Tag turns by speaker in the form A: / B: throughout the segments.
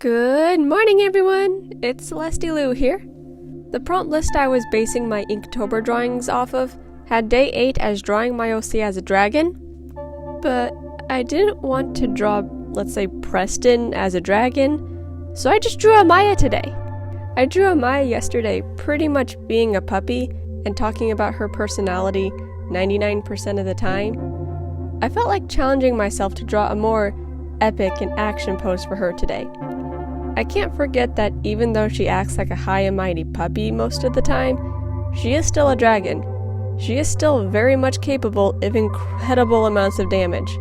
A: Good morning, everyone! It's Celestie-Lou here. The prompt list I was basing my Inktober drawings off of had day 8 as drawing my OC as a dragon, but I didn't want to draw, let's say, Preston as a dragon, so I just drew Amaya today. I drew Amaya yesterday pretty much being a puppy and talking about her personality 99% of the time. I felt like challenging myself to draw a more epic and action pose for her today. I can't forget that even though she acts like a high and mighty puppy most of the time, she is still a dragon. She is still very much capable of incredible amounts of damage.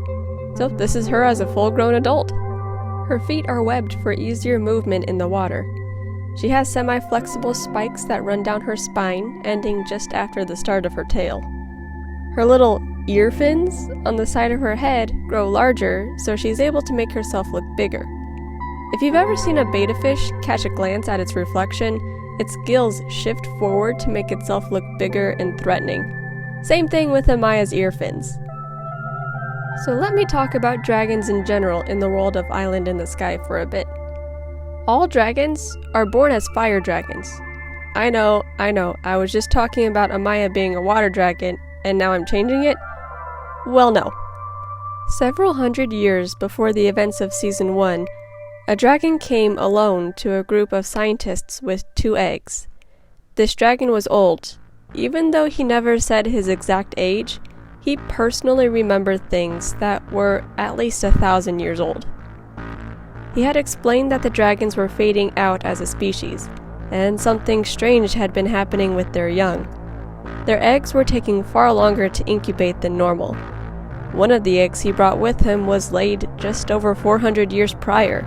A: So this is her as a full-grown adult. Her feet are webbed for easier movement in the water. She has semi-flexible spikes that run down her spine, ending just after the start of her tail. Her little ear fins on the side of her head grow larger, so she's able to make herself look bigger. If you've ever seen a betta fish catch a glance at its reflection, its gills shift forward to make itself look bigger and threatening. Same thing with Amaya's ear fins. So let me talk about dragons in general in the world of Island in the Sky for a bit. All dragons are born as fire dragons. I know, I was just talking about Amaya being a water dragon, and now I'm changing it? Well, no. Several hundred years before the events of Season 1, a dragon came alone to a group of scientists with 2 eggs. This dragon was old. Even though he never said his exact age, he personally remembered things that were at least 1,000 years old. He had explained that the dragons were fading out as a species, and something strange had been happening with their young. Their eggs were taking far longer to incubate than normal. One of the eggs he brought with him was laid just over 400 years prior.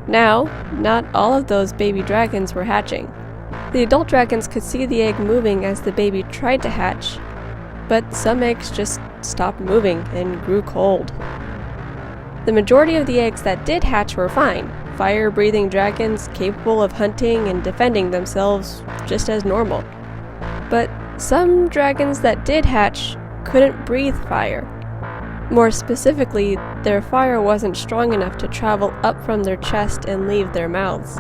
A: Now, not all of those baby dragons were hatching. The adult dragons could see the egg moving as the baby tried to hatch, but some eggs just stopped moving and grew cold. The majority of the eggs that did hatch were fine, fire-breathing dragons capable of hunting and defending themselves just as normal. But some dragons that did hatch couldn't breathe fire. More specifically, their fire wasn't strong enough to travel up from their chest and leave their mouths.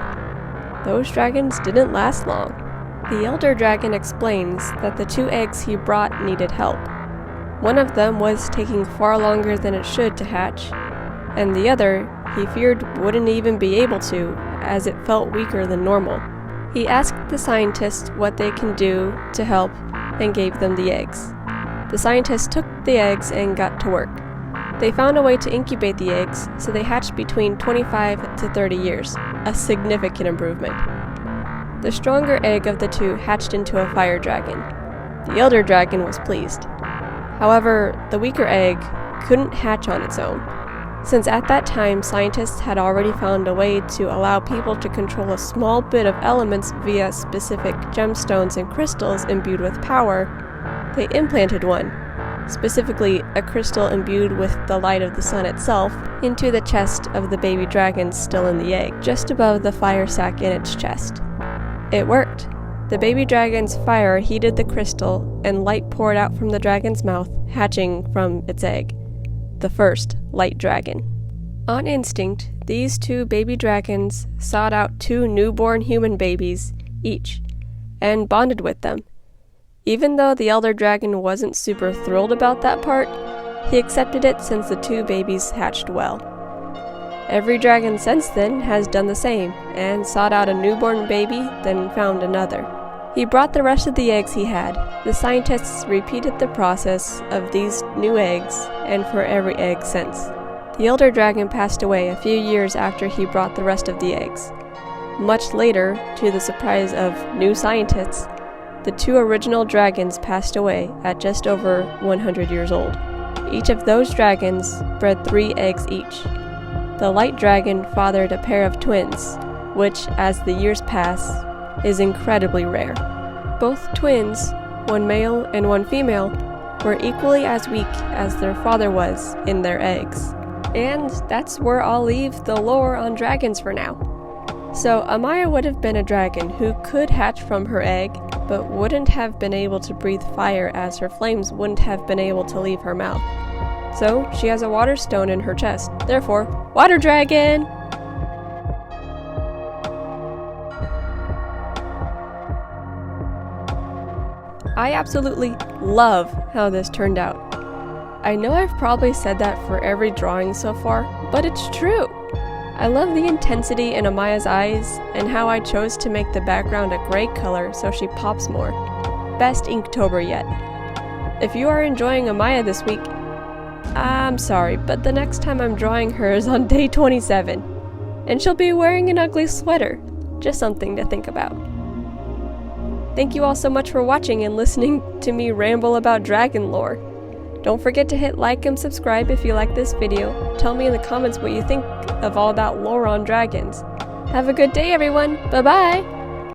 A: Those dragons didn't last long. The elder dragon explains that the 2 eggs he brought needed help. One of them was taking far longer than it should to hatch, and the other he feared wouldn't even be able to, as it felt weaker than normal. He asked the scientists what they can do to help and gave them the eggs. The scientists took the eggs and got to work. They found a way to incubate the eggs, so they hatched between 25 to 30 years, a significant improvement. The stronger egg of the 2 hatched into a fire dragon. The elder dragon was pleased. However, the weaker egg couldn't hatch on its own. Since at that time scientists had already found a way to allow people to control a small bit of elements via specific gemstones and crystals imbued with power, they implanted one, specifically a crystal imbued with the light of the sun itself, into the chest of the baby dragon still in the egg, just above the fire sac in its chest. It worked. The baby dragon's fire heated the crystal, and light poured out from the dragon's mouth, hatching from its egg. The first light dragon. On instinct, these 2 baby dragons sought out 2 newborn human babies each, and bonded with them. Even though the elder dragon wasn't super thrilled about that part, he accepted it since the 2 babies hatched well. Every dragon since then has done the same, and sought out a newborn baby, then found another. He brought the rest of the eggs he had. The scientists repeated the process of these new eggs, and for every egg since. The elder dragon passed away a few years after he brought the rest of the eggs. Much later, to the surprise of new scientists, the 2 original dragons passed away at just over 100 years old. Each of those dragons bred 3 eggs each. The light dragon fathered a pair of twins, which, as the years pass, is incredibly rare. Both twins, one male and one female, were equally as weak as their father was in their eggs. And that's where I'll leave the lore on dragons for now. So Amaya would have been a dragon who could hatch from her egg, but wouldn't have been able to breathe fire as her flames wouldn't have been able to leave her mouth. So she has a water stone in her chest. Therefore, water dragon! I absolutely love how this turned out. I know I've probably said that for every drawing so far, but it's true. I love the intensity in Amaya's eyes and how I chose to make the background a gray color so she pops more. Best Inktober yet. If you are enjoying Amaya this week, I'm sorry, but the next time I'm drawing her is on day 27. And she'll be wearing an ugly sweater. Just something to think about. Thank you all so much for watching and listening to me ramble about dragon lore. Don't forget to hit like and subscribe if you like this video. Tell me in the comments what you think of all that lore on dragons. Have a good day, everyone. Bye-bye!